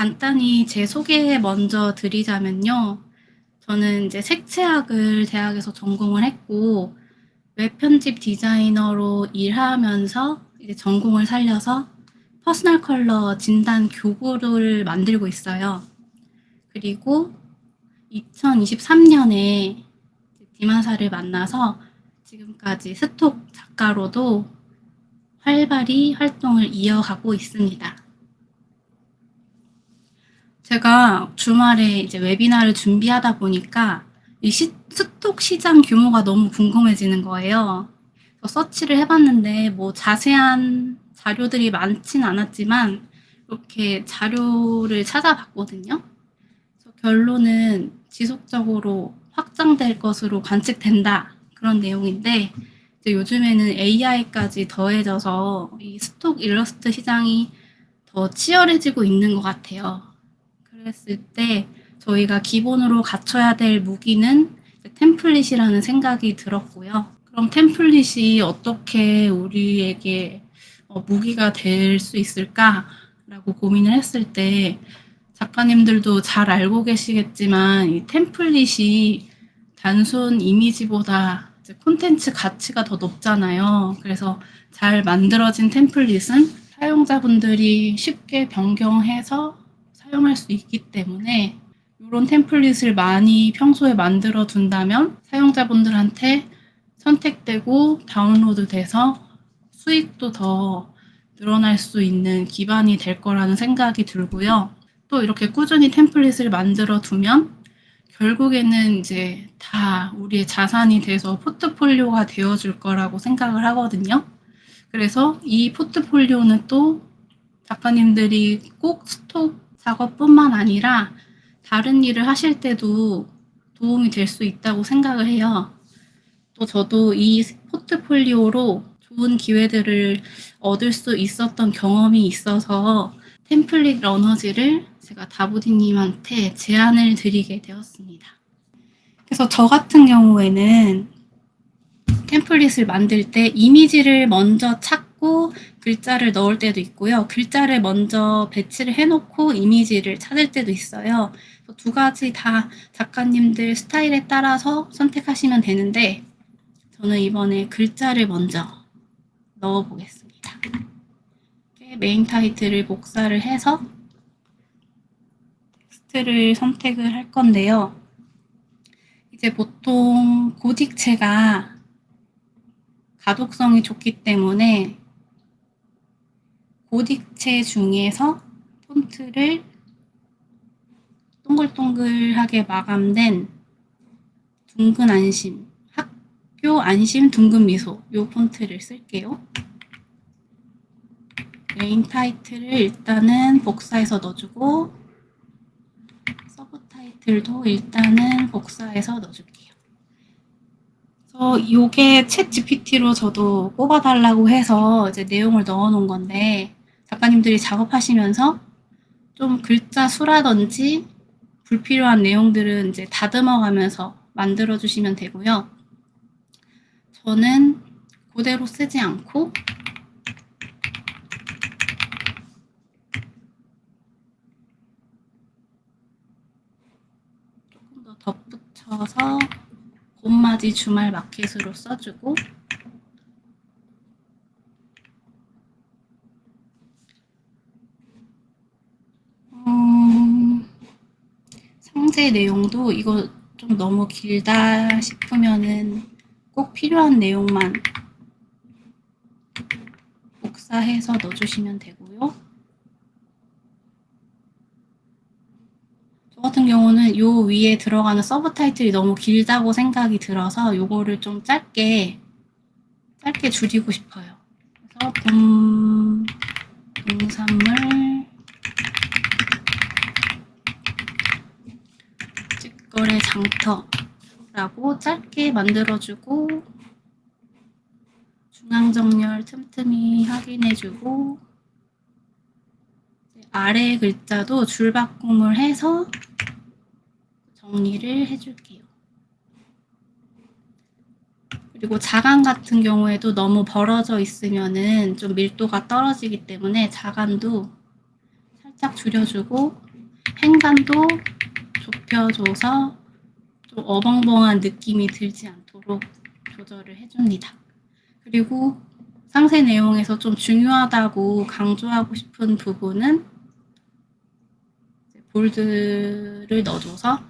간단히 제 소개 먼저 드리자면요. 저는 이제 색채학을 대학에서 전공을 했고, 웹 편집 디자이너로 일하면서 이제 전공을 살려서 퍼스널 컬러 진단 교구를 만들고 있어요. 그리고 2023년에 디만사를 만나서 지금까지 스톡 작가로도 활발히 활동을 이어가고 있습니다. 제가 주말에 이제 웨비나를 준비하다 보니까 이 스톡 시장 규모가 너무 궁금해지는 거예요. 그래서 서치를 해봤는데 뭐 자세한 자료들이 많진 않았지만 이렇게 자료를 찾아봤거든요. 그래서 결론은 지속적으로 확장될 것으로 관측된다. 그런 내용인데 이제 요즘에는 AI까지 더해져서 이 스톡 일러스트 시장이 더 치열해지고 있는 것 같아요. 그랬을 때 저희가 기본으로 갖춰야 될 무기는 템플릿이라는 생각이 들었고요. 그럼 템플릿이 어떻게 우리에게 무기가 될 수 있을까라고 고민을 했을 때 작가님들도 잘 알고 계시겠지만 이 템플릿이 단순 이미지보다 콘텐츠 가치가 더 높잖아요. 그래서 잘 만들어진 템플릿은 사용자분들이 쉽게 변경해서 사용할 수 있기 때문에 이런 템플릿을 많이 평소에 만들어 둔다면 사용자분들한테 선택되고 다운로드돼서 수익도 더 늘어날 수 있는 기반이 될 거라는 생각이 들고요. 또 이렇게 꾸준히 템플릿을 만들어 두면 결국에는 이제 다 우리의 자산이 돼서 포트폴리오가 되어줄 거라고 생각을 하거든요. 그래서 이 포트폴리오는 또 작가님들이 꼭 스톡 작업뿐만 아니라 다른 일을 하실 때도 도움이 될 수 있다고 생각을 해요. 또 저도 이 포트폴리오로 좋은 기회들을 얻을 수 있었던 경험이 있어서 템플릿 러너즈를 제가 다부디님한테 제안을 드리게 되었습니다. 그래서 저 같은 경우에는 템플릿을 만들 때 이미지를 먼저 찾고 글자를 넣을 때도 있고요. 글자를 먼저 배치를 해놓고 이미지를 찾을 때도 있어요. 두 가지 다 작가님들 스타일에 따라서 선택하시면 되는데 저는 이번에 글자를 먼저 넣어보겠습니다. 메인 타이틀을 복사를 해서 텍스트를 선택을 할 건데요. 이제 보통 고딕체가 가독성이 좋기 때문에 고딕체 중에서 폰트를 동글동글하게 마감된 둥근 안심, 학교 안심 둥근 미소 이 폰트를 쓸게요. 메인 타이틀을 일단은 복사해서 넣어주고 서브 타이틀도 일단은 복사해서 넣어줄게요. 그래서 이게 챗 GPT로 저도 뽑아달라고 해서 이제 내용을 넣어놓은 건데 작가님들이 작업하시면서 좀 글자 수라든지 불필요한 내용들은 이제 다듬어가면서 만들어주시면 되고요. 저는 그대로 쓰지 않고 조금 더 덧붙여서 봄맞이 주말 마켓으로 써주고 상세 내용도 이거 좀 너무 길다 싶으면은 꼭 필요한 내용만 복사해서 넣어주시면 되고요. 저 같은 경우는 요 위에 들어가는 서브 타이틀이 너무 길다고 생각이 들어서 요거를 좀 짧게 줄이고 싶어요. 그래서 봄 농산물 직거래 장터라고 짧게 만들어주고 중앙정렬 틈틈이 확인해주고 아래 글자도 줄바꿈을 해서 정리를 해줄게요. 그리고 자간 같은 경우에도 너무 벌어져 있으면은 좀 밀도가 떨어지기 때문에 자간도 살짝 줄여주고 행간도 좁혀줘서 좀 어벙벙한 느낌이 들지 않도록 조절을 해줍니다. 그리고 상세 내용에서 좀 중요하다고 강조하고 싶은 부분은 볼드를 넣어줘서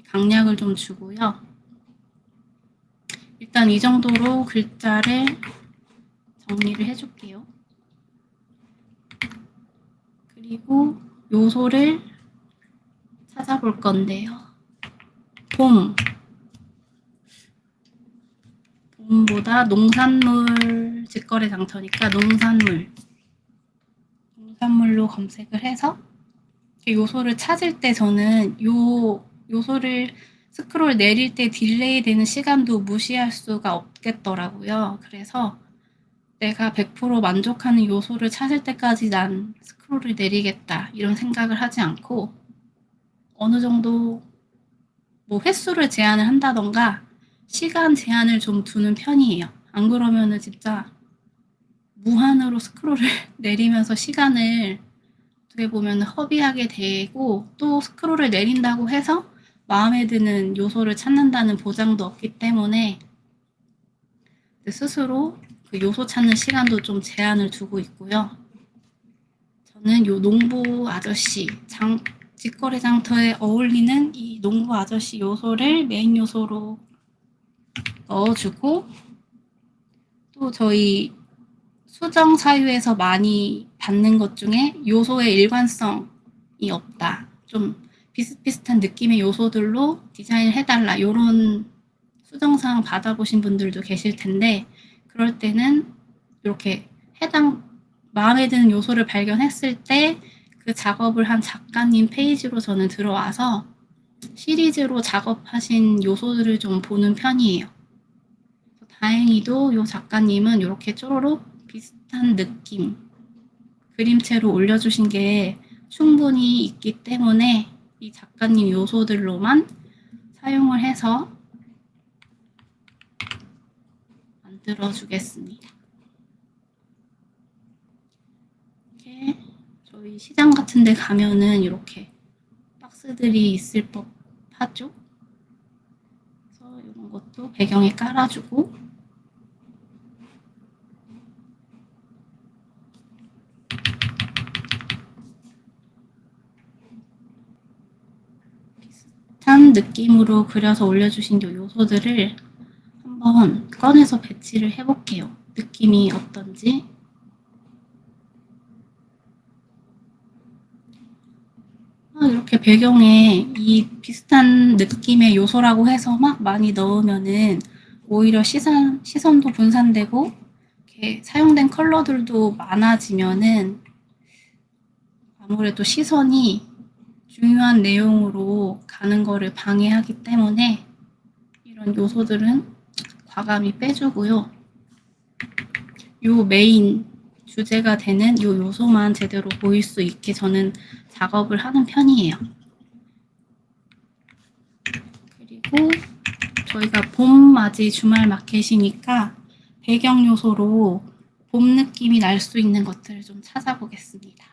강약을 좀 주고요. 일단 이 정도로 글자를 정리를 해줄게요. 그리고 요소를 찾아볼 건데요. 봄보다 농산물 직거래 장터니까 농산물로 검색을 해서 요소를 찾을 때 저는 요소를 스크롤 내릴 때 딜레이 되는 시간도 무시할 수가 없겠더라고요. 그래서 내가 100% 만족하는 요소를 찾을 때까지 난 스크롤을 내리겠다 이런 생각을 하지 않고 어느 정도 뭐 횟수를 제한을 한다던가 시간 제한을 좀 두는 편이에요. 안 그러면은 진짜 무한으로 스크롤을 내리면서 시간을 어떻게 보면 허비하게 되고 또 스크롤을 내린다고 해서 마음에 드는 요소를 찾는다는 보장도 없기 때문에 스스로 그 요소 찾는 시간도 좀 제한을 두고 있고요. 저는 요 농부 아저씨 직거래 장터에 어울리는 이 농부 아저씨 요소를 메인 요소로 넣어주고 또 저희 수정 사유에서 많이 받는 것 중에 요소의 일관성이 없다. 좀 비슷비슷한 느낌의 요소들로 디자인을 해달라. 이런 수정사항 받아보신 분들도 계실 텐데 그럴 때는 이렇게 마음에 드는 요소를 발견했을 때 그 작업을 한 작가님 페이지로 저는 들어와서 시리즈로 작업하신 요소들을 좀 보는 편이에요. 다행히도 이 작가님은 이렇게 쪼로록 비슷한 느낌 그림체로 올려주신 게 충분히 있기 때문에 이 작가님 요소들로만 사용을 해서 만들어 주겠습니다. 이렇게 저희 시장 같은 데 가면은 이렇게 박스들이 있을 법하죠. 그래서 이런 것도 배경에 깔아주고 비슷한 느낌으로 그려서 올려주신 이 요소들을 한번 꺼내서 배치를 해볼게요. 느낌이 어떤지. 이렇게 배경에 이 비슷한 느낌의 요소라고 해서 막 많이 넣으면은 오히려 시선도 분산되고 이렇게 사용된 컬러들도 많아지면은 아무래도 시선이 중요한 내용으로 가는 거를 방해하기 때문에 이런 요소들은 과감히 빼주고요. 요 메인 주제가 되는 요 요소만 제대로 보일 수 있게 저는 작업을 하는 편이에요. 그리고 저희가 봄맞이 주말 마켓이니까 배경 요소로 봄 느낌이 날 수 있는 것들을 좀 찾아보겠습니다.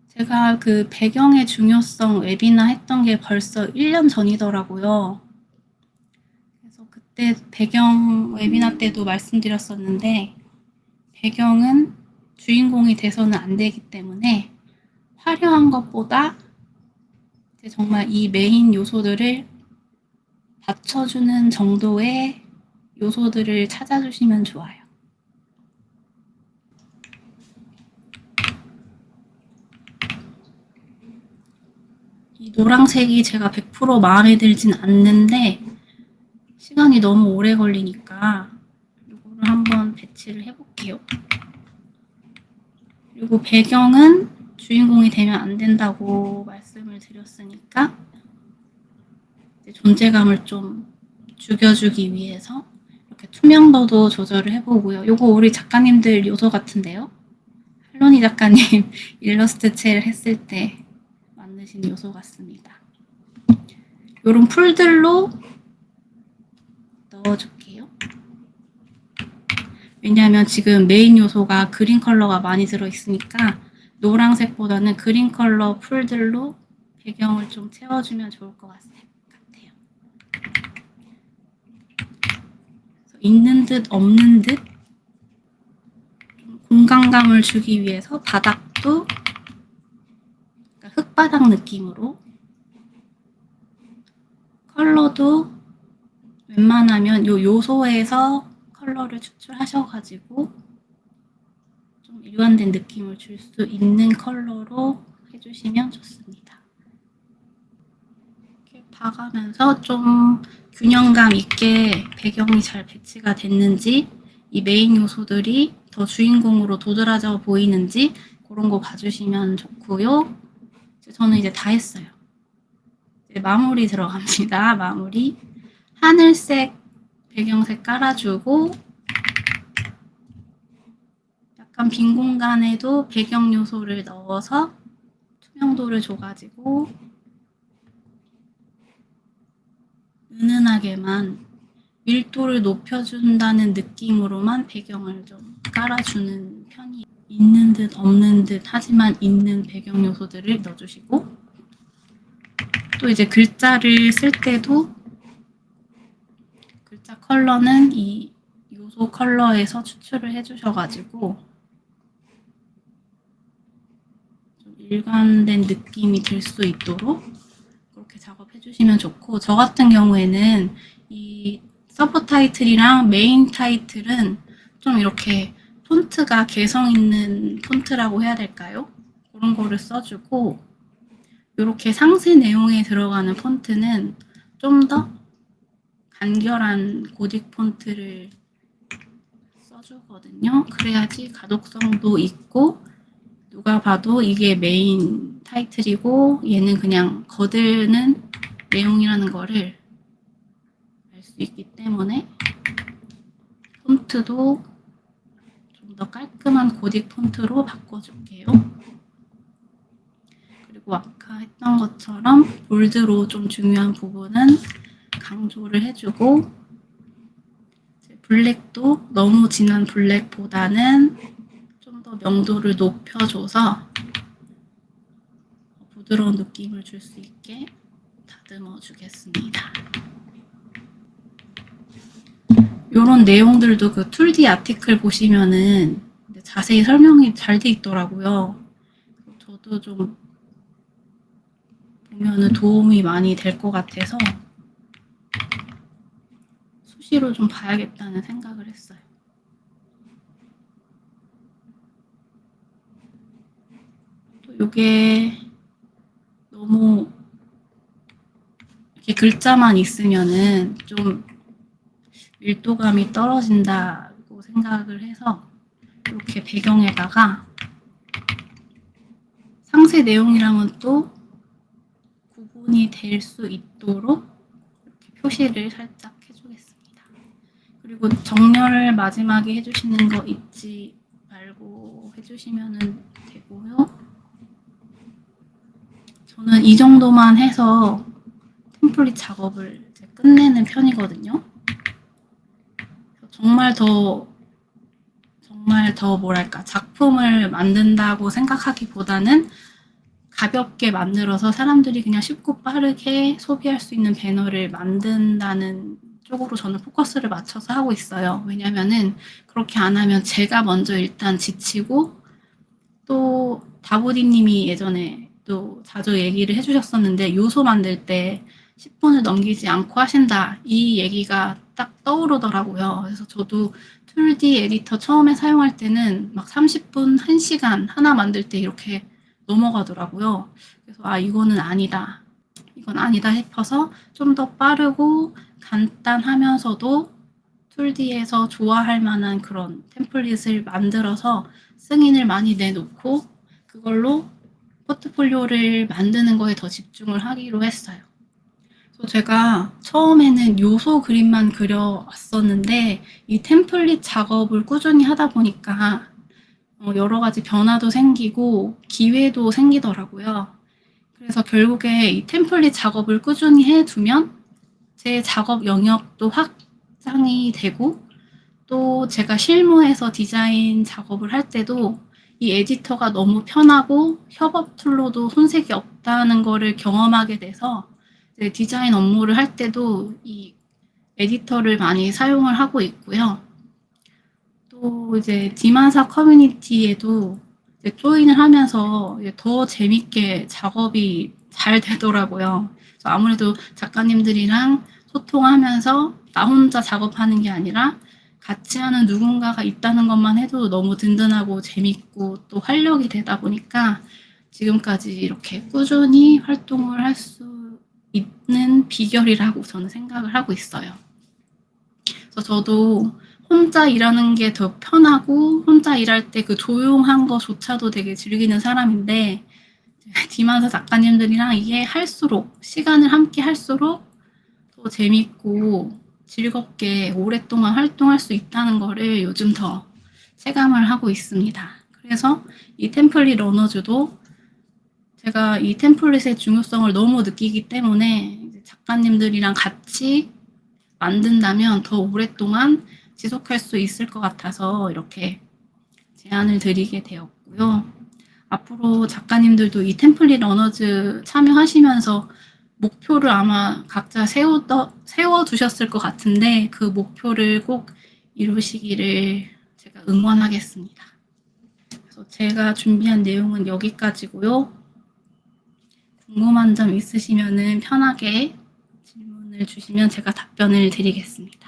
제가 그 배경의 중요성 웨비나 했던 게 벌써 1년 전이더라고요. 그래서 그때 배경 웨비나 때도 말씀드렸었는데 배경은 주인공이 돼서는 안 되기 때문에 화려한 것보다 정말 이 메인 요소들을 받쳐주는 정도의 요소들을 찾아주시면 좋아요. 이 노란색이 제가 100% 마음에 들진 않는데 시간이 너무 오래 걸리니까 이거를 한번 배치를 해볼게요. 그리고 배경은 주인공이 되면 안 된다고 말씀을 드렸으니까 존재감을 좀 죽여주기 위해서 이렇게 투명도도 조절을 해보고요. 요거 우리 작가님들 요소 같은데요. 할로니 작가님 일러스트 체를 했을 때 만드신 요소 같습니다. 요런 풀들로 넣어줄게요. 왜냐하면 지금 메인 요소가 그린 컬러가 많이 들어있으니까 노란색보다는 그린 컬러 풀들로 배경을 좀 채워주면 좋을 것 같아요. 있는 듯 없는 듯 공간감을 주기 위해서 바닥도 흙바닥 느낌으로, 컬러도 웬만하면 요 요소에서 컬러를 추출하셔가지고 좀 일관된 느낌을 줄 수 있는 컬러로 해주시면 좋습니다. 이렇게 봐가면서 좀 균형감 있게 배경이 잘 배치가 됐는지, 이 메인 요소들이 더 주인공으로 도드라져 보이는지 그런 거 봐주시면 좋고요. 저는 이제 다 했어요. 이제 마무리 들어갑니다. 마무리. 하늘색 배경색 깔아주고, 약간 빈 공간에도 배경 요소를 넣어서 투명도를 줘가지고 은은하게만 밀도를 높여준다는 느낌으로만 배경을 좀 깔아주는 편이에요. 있는 듯 없는 듯 하지만 있는 배경 요소들을 넣어주시고, 또 이제 글자를 쓸 때도 글자 컬러는 이 요소 컬러에서 추출을 해주셔가지고 좀 일관된 느낌이 들 수 있도록 그렇게 작업해주시면 좋고, 저 같은 경우에는 이 서브 타이틀이랑 메인 타이틀은 좀 이렇게 폰트가 개성 있는 폰트라고 해야 될까요? 그런 거를 써주고, 이렇게 상세 내용에 들어가는 폰트는 좀 더 간결한 고딕 폰트를 써주거든요. 그래야지 가독성도 있고 누가 봐도 이게 메인 타이틀이고 얘는 그냥 거드는 내용이라는 거를 알 수 있기 때문에 폰트도 좀 더 깔끔한 고딕 폰트로 바꿔줄게요. 그리고 아까 했던 것처럼 볼드로 좀 중요한 부분은 강조를 해주고, 블랙도 너무 진한 블랙보다는 좀 더 명도를 높여줘서 부드러운 느낌을 줄 수 있게 다듬어 주겠습니다. 이런 내용들도 그 툴디 아티클 보시면은 자세히 설명이 잘 돼 있더라고요. 저도 좀 보면은 도움이 많이 될 것 같아서 수시로 좀 봐야겠다는 생각을 했어요. 또 이게 너무 이렇게 글자만 있으면은 좀 밀도감이 떨어진다고 생각을 해서 이렇게 배경에다가 상세 내용이랑은 또 구분이 될 수 있도록 이렇게 표시를 살짝 해주겠습니다. 그리고 정렬을 마지막에 해주시는 거 잊지 말고 해주시면 되고요. 저는 이 정도만 해서 템플릿 작업을 이제 끝내는 편이거든요. 정말 더 뭐랄까, 작품을 만든다고 생각하기보다는 가볍게 만들어서 사람들이 그냥 쉽고 빠르게 소비할 수 있는 배너를 만든다는 쪽으로 저는 포커스를 맞춰서 하고 있어요. 왜냐면은 그렇게 안 하면 제가 먼저 일단 지치고, 또 다보디님이 예전에 또 자주 얘기를 해주셨었는데, 요소 만들 때 10분을 넘기지 않고 하신다, 이 얘기가 딱 떠오르더라고요. 그래서 저도 툴디 에디터 처음에 사용할 때는 막 30분, 1시간 하나 만들 때 이렇게 넘어가더라고요. 그래서 이거는 아니다, 이건 아니다 싶어서 좀 더 빠르고 간단하면서도 툴디에서 좋아할 만한 그런 템플릿을 만들어서 승인을 많이 내놓고 그걸로 포트폴리오를 만드는 거에 더 집중을 하기로 했어요. 그래서 제가 처음에는 요소 그림만 그려왔었는데 이 템플릿 작업을 꾸준히 하다 보니까 여러 가지 변화도 생기고 기회도 생기더라고요. 그래서 결국에 이 템플릿 작업을 꾸준히 해두면 제 작업 영역도 확장이 되고, 또 제가 실무에서 디자인 작업을 할 때도 이 에디터가 너무 편하고 협업 툴로도 손색이 없다는 거를 경험하게 돼서 이제 디자인 업무를 할 때도 이 에디터를 많이 사용을 하고 있고요. 또 이제 디만사 커뮤니티에도 이제 조인을 하면서 더 재밌게 작업이 잘 되더라고요. 그래서 아무래도 작가님들이랑 소통하면서 나 혼자 작업하는 게 아니라 같이 하는 누군가가 있다는 것만 해도 너무 든든하고 재밌고 또 활력이 되다 보니까 지금까지 이렇게 꾸준히 활동을 할 수 있는 비결이라고 저는 생각을 하고 있어요. 그래서 저도 혼자 일하는 게 더 편하고 혼자 일할 때 그 조용한 거조차도 되게 즐기는 사람인데 디만사 작가님들이랑 이게 할수록 시간을 함께 할수록 더 재밌고 즐겁게 오랫동안 활동할 수 있다는 거를 요즘 더 체감을 하고 있습니다. 그래서 이 템플릿 러너즈도 제가 이 템플릿의 중요성을 너무 느끼기 때문에 작가님들이랑 같이 만든다면 더 오랫동안 지속할 수 있을 것 같아서 이렇게 제안을 드리게 되었고요. 앞으로 작가님들도 이 템플릿 러너즈 참여하시면서 목표를 아마 각자 세워두셨을 것 같은데 그 목표를 꼭 이루시기를 제가 응원하겠습니다. 그래서 제가 준비한 내용은 여기까지고요. 궁금한 점 있으시면 편하게 질문을 주시면 제가 답변을 드리겠습니다.